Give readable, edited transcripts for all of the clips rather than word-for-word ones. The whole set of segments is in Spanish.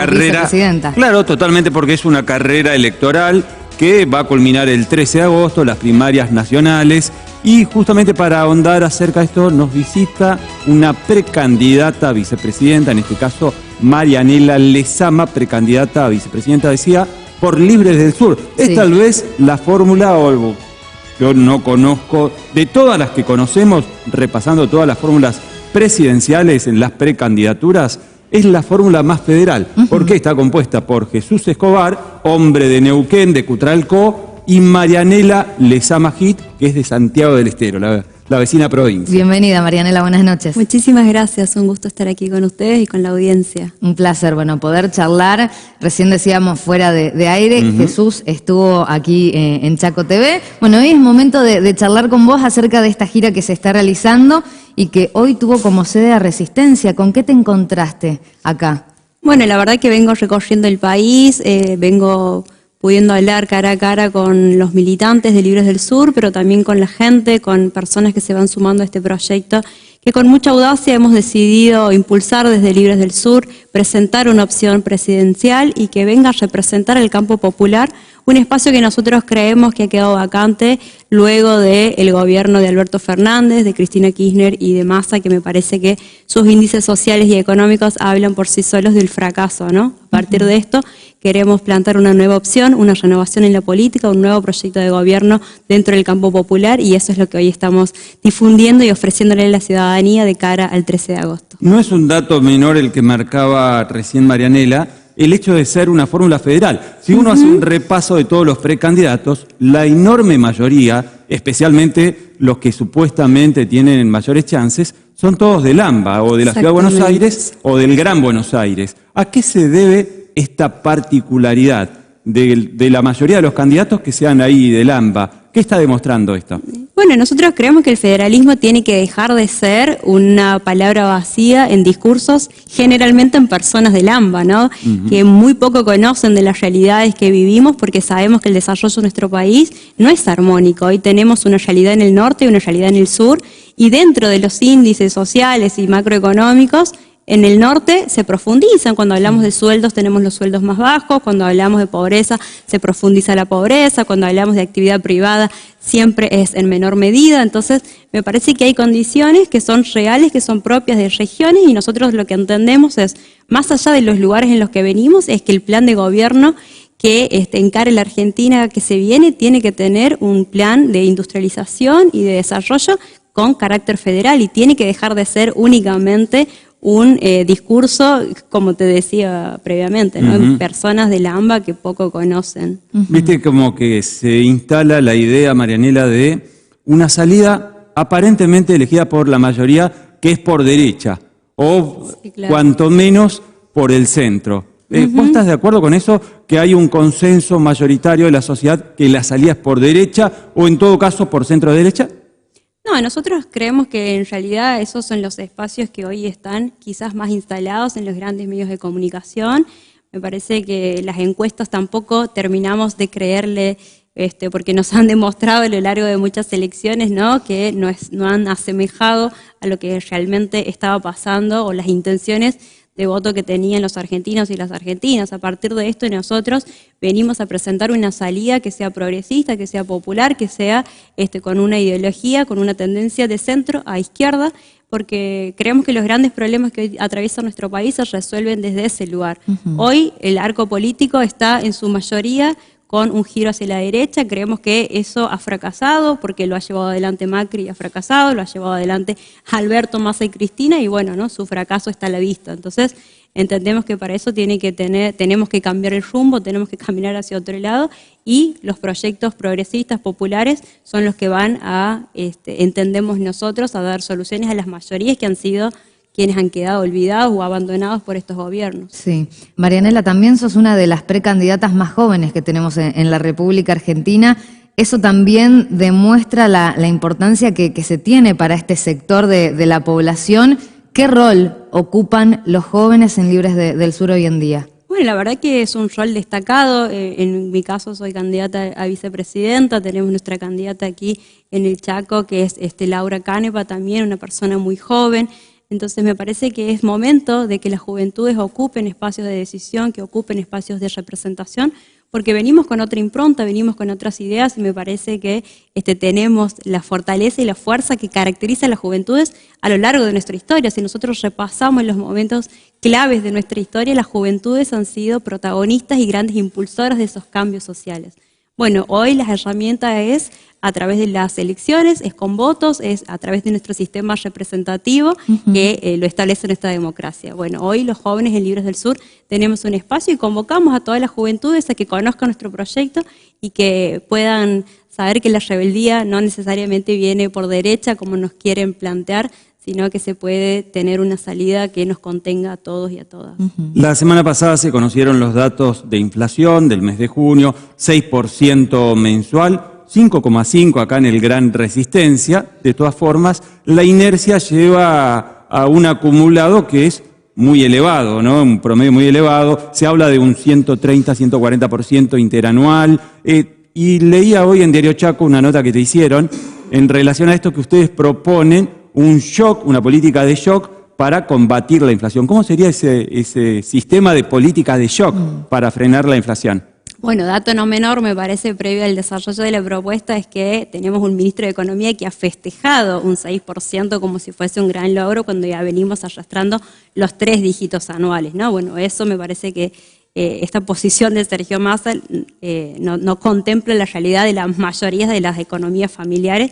carrera, vicepresidenta. Claro, totalmente, porque es una carrera electoral que va a culminar el 13 de agosto, las primarias nacionales, y justamente para ahondar acerca de esto nos visita una precandidata a vicepresidenta, en este caso Marianela Lezama, precandidata a vicepresidenta, decía, por Libres del Sur. Es tal vez la fórmula, o yo no conozco, de todas las que conocemos, repasando todas las fórmulas presidenciales en las precandidaturas, es la fórmula más federal, porque está compuesta por Jesús Escobar, hombre de Neuquén, de Cutralcó, y Marianela Lezama Hit, que es de Santiago del Estero, la vecina provincia. Bienvenida, Marianela, buenas noches. Muchísimas gracias, un gusto estar aquí con ustedes y con la audiencia. Un placer, bueno, poder charlar. Recién decíamos fuera de aire, Jesús estuvo aquí en Chaco TV. Bueno, hoy es momento de charlar con vos acerca de esta gira que se está realizando y que hoy tuvo como sede a Resistencia. ¿Con qué te encontraste acá? Bueno, la verdad que vengo recorriendo el país, vengo pudiendo hablar cara a cara con los militantes de Libres del Sur, pero también con la gente, con personas que se van sumando a este proyecto, que con mucha audacia hemos decidido impulsar desde Libres del Sur, presentar una opción presidencial y que venga a representar el campo popular, un espacio que nosotros creemos que ha quedado vacante luego del gobierno de Alberto Fernández, de Cristina Kirchner y de Massa, que me parece que sus índices sociales y económicos hablan por sí solos del fracaso, ¿no? A partir de esto queremos plantar una nueva opción, una renovación en la política, un nuevo proyecto de gobierno dentro del campo popular, y eso es lo que hoy estamos difundiendo y ofreciéndole a la ciudadanía de cara al 13 de agosto. No es un dato menor el que marcaba recién Marianela, el hecho de ser una fórmula federal. Si uno hace un repaso de todos los precandidatos, la enorme mayoría, especialmente los que supuestamente tienen mayores chances, son todos del AMBA, o de la Ciudad de Buenos Aires, o del Gran Buenos Aires. ¿A qué se debe esta particularidad de la mayoría de los candidatos que sean ahí del AMBA? ¿Qué está demostrando esto? Bueno, nosotros creemos que el federalismo tiene que dejar de ser una palabra vacía en discursos, generalmente en personas del AMBA, ¿no? Que muy poco conocen de las realidades que vivimos, porque sabemos que el desarrollo de nuestro país no es armónico. Hoy tenemos una realidad en el norte y una realidad en el sur, y dentro de los índices sociales y macroeconómicos, en el norte se profundizan. Cuando hablamos de sueldos tenemos los sueldos más bajos, cuando hablamos de pobreza se profundiza la pobreza, cuando hablamos de actividad privada siempre es en menor medida. Entonces me parece que hay condiciones que son reales, que son propias de regiones, y nosotros lo que entendemos es, más allá de los lugares en los que venimos, es que el plan de gobierno que encare la Argentina que se viene tiene que tener un plan de industrialización y de desarrollo con carácter federal, y tiene que dejar de ser únicamente un discurso, como te decía previamente, ¿no? Personas de la AMBA que poco conocen. Viste como que se instala la idea, Marianela, de una salida aparentemente elegida por la mayoría, que es por derecha, o sí, claro, cuanto menos por el centro. ¿Vos estás de acuerdo con eso? ¿Que hay un consenso mayoritario de la sociedad que la salida es por derecha, o en todo caso por centro-derecha? No, nosotros creemos que en realidad esos son los espacios que hoy están quizás más instalados en los grandes medios de comunicación. Me parece que las encuestas tampoco terminamos de creerle, porque nos han demostrado a lo largo de muchas elecciones, ¿no?, que no han asemejado a lo que realmente estaba pasando o las intenciones de voto que tenían los argentinos y las argentinas. A partir de esto nosotros venimos a presentar una salida que sea progresista, que sea popular, que sea con una ideología, con una tendencia de centro a izquierda, porque creemos que los grandes problemas que hoy atraviesan nuestro país se resuelven desde ese lugar. Hoy el arco político está en su mayoría con un giro hacia la derecha. Creemos que eso ha fracasado, porque lo ha llevado adelante Macri y ha fracasado, lo ha llevado adelante Alberto, Massa y Cristina, y bueno, ¿no?, su fracaso está a la vista. Entonces entendemos que para eso tenemos que cambiar el rumbo, tenemos que caminar hacia otro lado, y los proyectos progresistas, populares, son los que van a, entendemos nosotros, a dar soluciones a las mayorías que han sido quienes han quedado olvidados o abandonados por estos gobiernos. Sí. Marianela, también sos una de las precandidatas más jóvenes que tenemos en la República Argentina. Eso también demuestra la importancia que se tiene para este sector de la población. ¿Qué rol ocupan los jóvenes en Libres del Sur hoy en día? Bueno, la verdad que es un rol destacado. En mi caso soy candidata a vicepresidenta, tenemos nuestra candidata aquí en el Chaco, que es Laura Canepa, también una persona muy joven. Entonces me parece que es momento de que las juventudes ocupen espacios de decisión, que ocupen espacios de representación, porque venimos con otra impronta, venimos con otras ideas y me parece que tenemos la fortaleza y la fuerza que caracteriza a las juventudes a lo largo de nuestra historia. Si nosotros repasamos los momentos claves de nuestra historia, las juventudes han sido protagonistas y grandes impulsoras de esos cambios sociales. Bueno, hoy las herramientas es a través de las elecciones, es con votos, es a través de nuestro sistema representativo que lo establece nuestra democracia. Bueno, hoy los jóvenes en Libres del Sur tenemos un espacio y convocamos a todas las juventudes a que conozcan nuestro proyecto y que puedan saber que la rebeldía no necesariamente viene por derecha como nos quieren plantear, sino que se puede tener una salida que nos contenga a todos y a todas. La semana pasada se conocieron los datos de inflación del mes de junio, 6% mensual, 5,5% acá en el Gran Resistencia. De todas formas, la inercia lleva a un acumulado que es muy elevado, ¿no? Un promedio muy elevado. Se habla de un 130, 140% interanual. Y leía hoy en Diario Chaco una nota que te hicieron en relación a esto que ustedes proponen, un shock, una política de shock para combatir la inflación. ¿Cómo sería ese sistema de política de shock para frenar la inflación? Bueno, dato no menor, me parece, previo al desarrollo de la propuesta, es que tenemos un ministro de Economía que ha festejado un 6% como si fuese un gran logro cuando ya venimos arrastrando los 3 dígitos anuales, ¿no? Bueno, eso me parece que esta posición de Sergio Massa no contempla la realidad de las mayorías de las economías familiares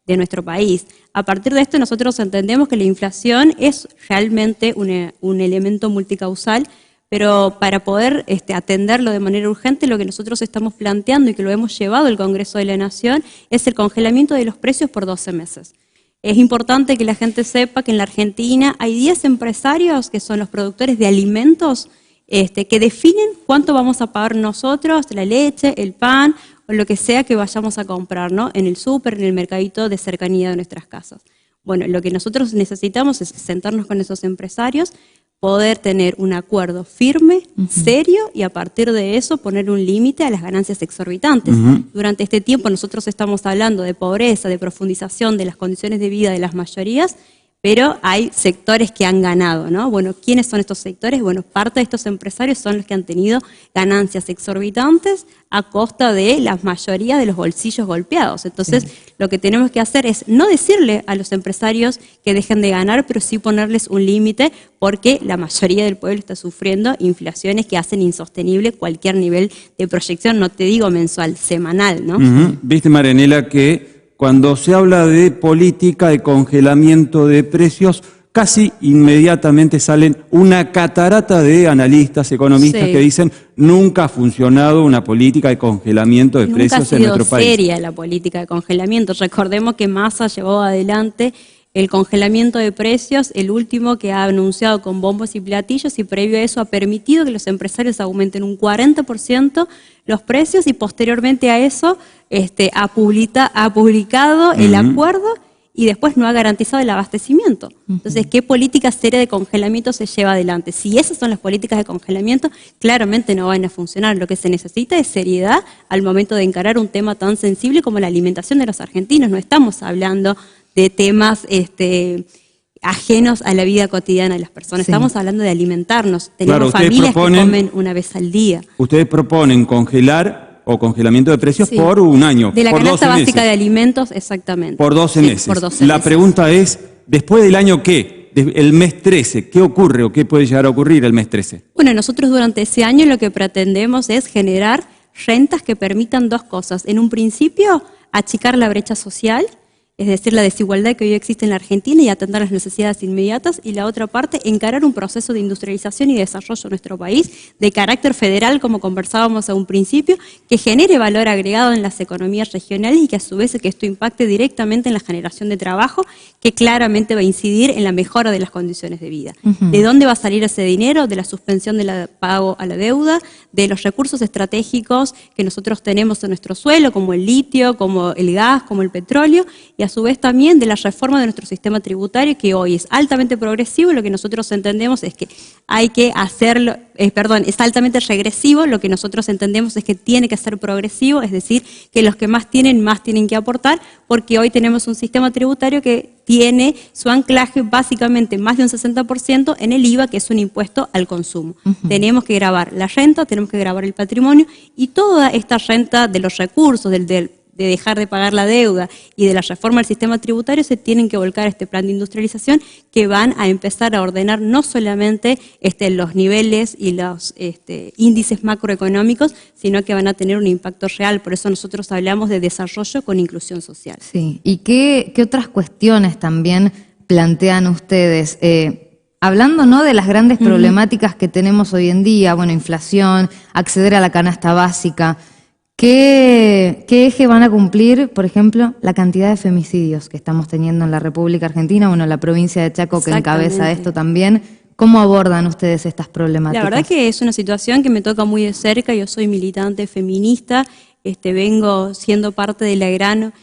de nuestro país. A partir de esto nosotros entendemos que la inflación es realmente un elemento multicausal, pero para poder atenderlo de manera urgente, lo que nosotros estamos planteando y que lo hemos llevado al Congreso de la Nación es el congelamiento de los precios por 12 meses. Es importante que la gente sepa que en la Argentina hay 10 empresarios que son los productores de alimentos que definen cuánto vamos a pagar nosotros, la leche, el pan o lo que sea que vayamos a comprar, ¿no? En el súper, en el mercadito de cercanía de nuestras casas. Bueno, lo que nosotros necesitamos es sentarnos con esos empresarios, poder tener un acuerdo firme, serio, y a partir de eso poner un límite a las ganancias exorbitantes. Durante este tiempo nosotros estamos hablando de pobreza, de profundización de las condiciones de vida de las mayorías, pero hay sectores que han ganado, ¿no? Bueno, ¿quiénes son estos sectores? Bueno, parte de estos empresarios son los que han tenido ganancias exorbitantes a costa de la mayoría de los bolsillos golpeados. Entonces, lo que tenemos que hacer es no decirle a los empresarios que dejen de ganar, pero sí ponerles un límite, porque la mayoría del pueblo está sufriendo inflaciones que hacen insostenible cualquier nivel de proyección, no te digo mensual, semanal, ¿no? Viste, Marianela, que cuando se habla de política de congelamiento de precios, casi inmediatamente salen una catarata de analistas, economistas que dicen nunca ha funcionado una política de congelamiento de precios en nuestro país. Nunca ha sido seria la política de congelamiento. Recordemos que Massa llevó adelante el congelamiento de precios, el último que ha anunciado con bombos y platillos, y previo a eso ha permitido que los empresarios aumenten un 40% los precios, y posteriormente a eso ha publicado el acuerdo y después no ha garantizado el abastecimiento. Entonces, ¿qué política seria de congelamiento se lleva adelante? Si esas son las políticas de congelamiento, claramente no van a funcionar. Lo que se necesita es seriedad al momento de encarar un tema tan sensible como la alimentación de los argentinos. No estamos hablando de temas ajenos a la vida cotidiana de las personas. Estamos hablando de alimentarnos. Tenemos familias que comen una vez al día. Ustedes proponen congelar o congelamiento de precios por un año. De la canasta básica de alimentos, exactamente. Por 12 meses. Por 12 la meses. Pregunta es, ¿después del año qué? El mes 13, ¿qué ocurre o qué puede llegar a ocurrir el mes 13? Bueno, nosotros durante ese año lo que pretendemos es generar rentas que permitan 2 cosas. En un principio, achicar la brecha social, es decir, la desigualdad que hoy existe en la Argentina, y atender las necesidades inmediatas, y la otra parte, encarar un proceso de industrialización y desarrollo en nuestro país de carácter federal, como conversábamos a un principio, que genere valor agregado en las economías regionales y que a su vez que esto impacte directamente en la generación de trabajo, que claramente va a incidir en la mejora de las condiciones de vida. ¿De dónde va a salir ese dinero? De la suspensión del pago a la deuda, de los recursos estratégicos que nosotros tenemos en nuestro suelo, como el litio, como el gas, como el petróleo, y y a su vez también de la reforma de nuestro sistema tributario, que hoy es altamente progresivo, y lo que nosotros entendemos es que hay que hacerlo, es altamente regresivo, lo que nosotros entendemos es que tiene que ser progresivo, es decir, que los que más tienen que aportar, porque hoy tenemos un sistema tributario que tiene su anclaje básicamente más de un 60% en el IVA, que es un impuesto al consumo. Tenemos que gravar la renta, tenemos que gravar el patrimonio, y toda esta renta de los recursos, de dejar de pagar la deuda y de la reforma del sistema tributario se tienen que volcar a este plan de industrialización que van a empezar a ordenar no solamente los niveles y los índices macroeconómicos, sino que van a tener un impacto real. Por eso nosotros hablamos de desarrollo con inclusión social. Sí. ¿Y qué otras cuestiones también plantean ustedes? Hablando, ¿no?, de las grandes problemáticas que tenemos hoy en día, bueno, inflación, acceder a la canasta básica. ¿Qué eje van a cumplir, por ejemplo, la cantidad de femicidios que estamos teniendo en la República Argentina, bueno, la provincia de Chaco que encabeza esto también? ¿Cómo abordan ustedes estas problemáticas? La verdad que es una situación que me toca muy de cerca. Yo soy militante feminista, vengo siendo parte de la gran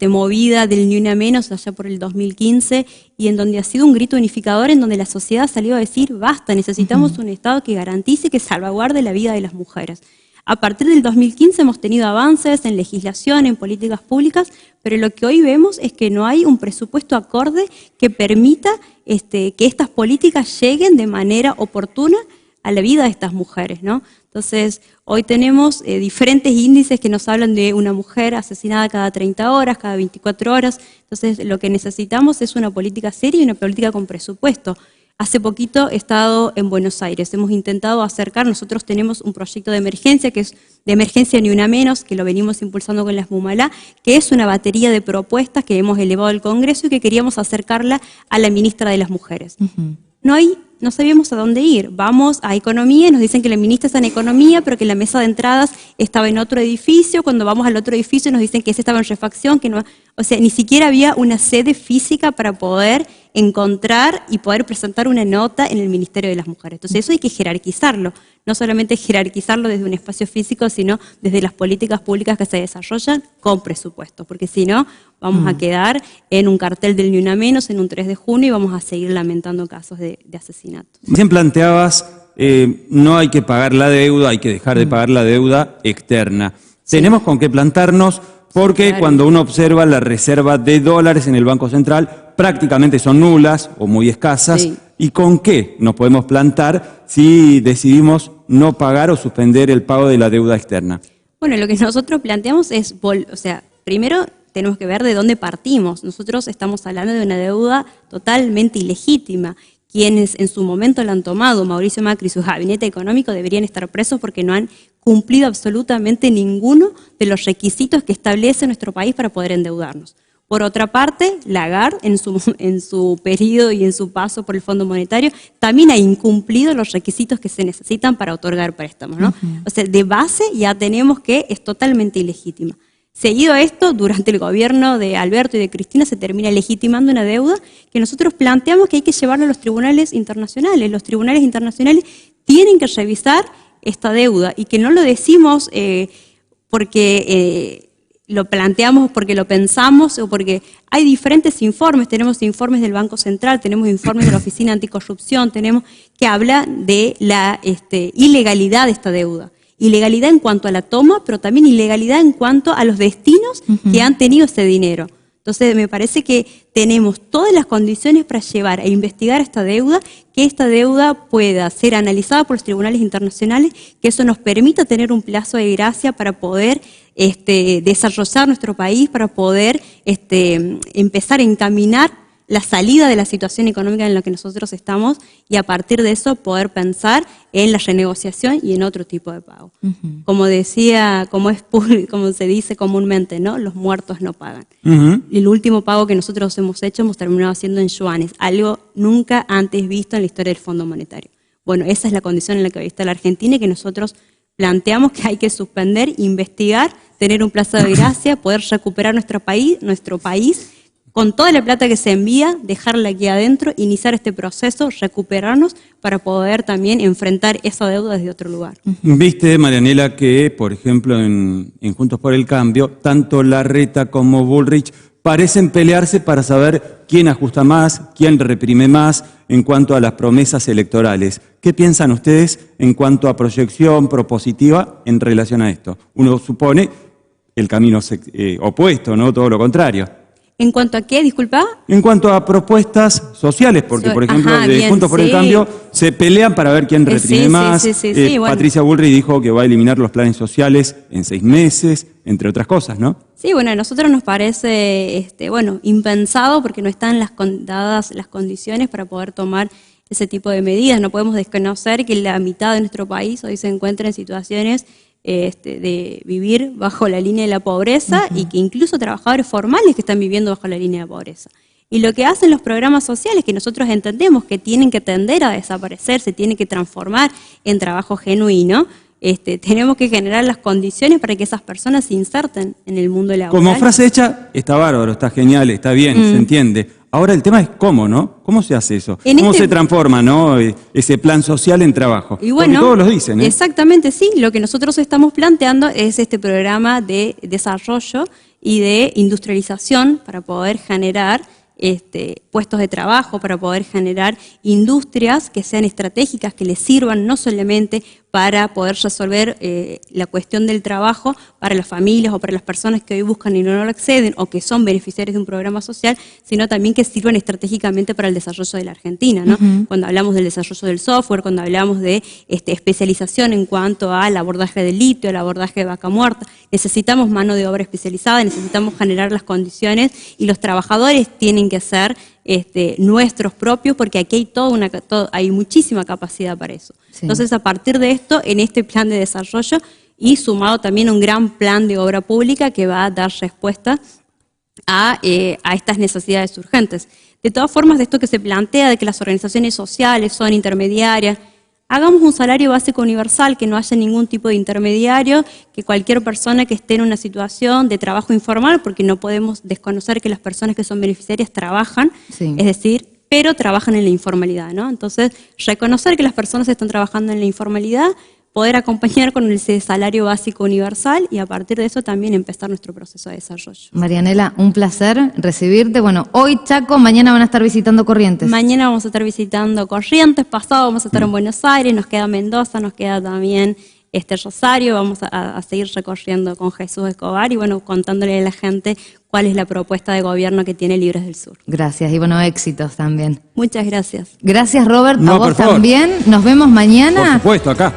movida del Ni Una Menos allá por el 2015, y en donde ha sido un grito unificador, en donde la sociedad salió a decir, basta, necesitamos un Estado que garantice y que salvaguarde la vida de las mujeres. A partir del 2015 hemos tenido avances en legislación, en políticas públicas, pero lo que hoy vemos es que no hay un presupuesto acorde que permita que estas políticas lleguen de manera oportuna a la vida de estas mujeres, ¿no? Entonces, hoy tenemos diferentes índices que nos hablan de una mujer asesinada cada 30 horas, cada 24 horas. Entonces, lo que necesitamos es una política seria y una política con presupuesto. Hace poquito he estado en Buenos Aires, hemos intentado acercar, nosotros tenemos un proyecto de emergencia que es de emergencia Ni Una Menos, que lo venimos impulsando con las Mumalá, que es una batería de propuestas que hemos elevado al Congreso y que queríamos acercarla a la ministra de las Mujeres. No sabíamos a dónde ir. Vamos a Economía y nos dicen que la ministra está en Economía, pero que la mesa de entradas estaba en otro edificio. Cuando vamos al otro edificio nos dicen que ese estaba en refacción, que no, o sea, ni siquiera había una sede física para poder encontrar y poder presentar una nota en el Ministerio de las Mujeres. Entonces eso hay que jerarquizarlo, no solamente jerarquizarlo desde un espacio físico, sino desde las políticas públicas que se desarrollan con presupuesto, porque si no vamos a quedar en un cartel del Ni Una Menos, en un 3 de junio, y vamos a seguir lamentando casos de asesinatos. Bien planteabas, no hay que pagar la deuda, hay que dejar de pagar la deuda externa. Sí. Tenemos con qué plantarnos, porque cuando uno observa la reserva de dólares en el Banco Central, prácticamente son nulas o muy escasas. Sí. ¿Y con qué nos podemos plantar si decidimos no pagar o suspender el pago de la deuda externa? Bueno, lo que nosotros planteamos es, primero tenemos que ver de dónde partimos. Nosotros estamos hablando de una deuda totalmente ilegítima. Quienes en su momento la han tomado, Mauricio Macri y su gabinete económico, deberían estar presos porque no han cumplido absolutamente ninguno de los requisitos que establece nuestro país para poder endeudarnos. Por otra parte, Lagarde, en su periodo y en su paso por el Fondo Monetario, también ha incumplido los requisitos que se necesitan para otorgar préstamos, ¿no? O sea, de base ya tenemos que es totalmente ilegítima. Seguido a esto, durante el gobierno de Alberto y de Cristina se termina legitimando una deuda que nosotros planteamos que hay que llevarla a los tribunales internacionales. Los tribunales internacionales tienen que revisar esta deuda, y que no lo decimos porque lo planteamos, porque lo pensamos, o porque hay diferentes informes. Tenemos informes del Banco Central, tenemos informes de la Oficina Anticorrupción, que hablan de la ilegalidad de esta deuda. Ilegalidad en cuanto a la toma, pero también ilegalidad en cuanto a los destinos que han tenido ese dinero. Entonces, me parece que tenemos todas las condiciones para llevar a investigar esta deuda, que esta deuda pueda ser analizada por los tribunales internacionales, que eso nos permita tener un plazo de gracia para poder desarrollar nuestro país, para poder empezar a encaminar la salida de la situación económica en la que nosotros estamos, y a partir de eso poder pensar en la renegociación y en otro tipo de pago. Como decía, como se dice comúnmente, ¿no? Los muertos no pagan. El último pago que nosotros hemos hecho hemos terminado haciendo en yuanes, algo nunca antes visto en la historia del Fondo Monetario. Bueno, esa es la condición en la que hoy está la Argentina, y que nosotros planteamos que hay que suspender, investigar, tener un plazo de gracia, poder recuperar nuestro país, con toda la plata que se envía, dejarla aquí adentro, iniciar este proceso, recuperarnos para poder también enfrentar esa deuda desde otro lugar. Viste, Marianela, que, por ejemplo, en Juntos por el Cambio, tanto Larreta como Bullrich parecen pelearse para saber quién ajusta más, quién reprime más en cuanto a las promesas electorales. ¿Qué piensan ustedes en cuanto a proyección propositiva en relación a esto? Uno supone el camino opuesto, ¿no? Todo lo contrario. ¿En cuanto a qué, disculpa? En cuanto a propuestas sociales, porque por ejemplo de Juntos por el Cambio se pelean para ver quién reprime más. Bueno. Patricia Bullrich dijo que va a eliminar los planes sociales en 6 meses, entre otras cosas, ¿no? Sí, bueno, a nosotros nos parece impensado porque no están dadas las condiciones para poder tomar ese tipo de medidas. No podemos desconocer que la mitad de nuestro país hoy se encuentra en situaciones de vivir bajo la línea de la pobreza y que incluso trabajadores formales que están viviendo bajo la línea de pobreza. Y lo que hacen los programas sociales, que nosotros entendemos que tienen que tender a desaparecer, se tienen que transformar en trabajo genuino, tenemos que generar las condiciones para que esas personas se inserten en el mundo laboral. Como frase hecha, está bárbaro, está genial, está bien, se entiende. Ahora el tema es cómo, ¿no? ¿Cómo se hace eso? ¿Cómo se transforma, ¿no? Ese plan social en trabajo? Y bueno, porque todos lo dicen, ¿eh? Exactamente, sí. Lo que nosotros estamos planteando es este programa de desarrollo y de industrialización para poder generar puestos de trabajo, para poder generar industrias que sean estratégicas, que les sirvan no solamente para poder resolver la cuestión del trabajo para las familias o para las personas que hoy buscan y no lo acceden o que son beneficiarios de un programa social, sino también que sirvan estratégicamente para el desarrollo de la Argentina, ¿no? Cuando hablamos del desarrollo del software, cuando hablamos de especialización en cuanto al abordaje del litio, al abordaje de vaca muerta, necesitamos mano de obra especializada, necesitamos generar las condiciones y los trabajadores tienen que ser nuestros propios, porque aquí hay muchísima capacidad para eso. Sí. Entonces, a partir de esto, en este plan de desarrollo y sumado también a un gran plan de obra pública que va a dar respuesta a estas necesidades urgentes. De todas formas, de esto que se plantea, de que las organizaciones sociales son intermediarias, hagamos un salario básico universal, que no haya ningún tipo de intermediario, que cualquier persona que esté en una situación de trabajo informal, porque no podemos desconocer que las personas que son beneficiarias trabajan, es decir, pero trabajan en la informalidad, ¿no? Entonces, reconocer que las personas están trabajando en la informalidad, poder acompañar con el salario básico universal y a partir de eso también empezar nuestro proceso de desarrollo. Marianela, un placer recibirte. Bueno, hoy Chaco, mañana van a estar visitando Corrientes. Mañana vamos a estar visitando Corrientes, pasado vamos a estar en Buenos Aires, nos queda Mendoza, nos queda también Rosario, vamos a seguir recorriendo con Jesús Escobar y bueno, contándole a la gente cuál es la propuesta de gobierno que tiene Libres del Sur. Gracias y bueno, éxitos también. Muchas gracias. Gracias Robert, a vos también. Nos vemos mañana. Por supuesto, acá.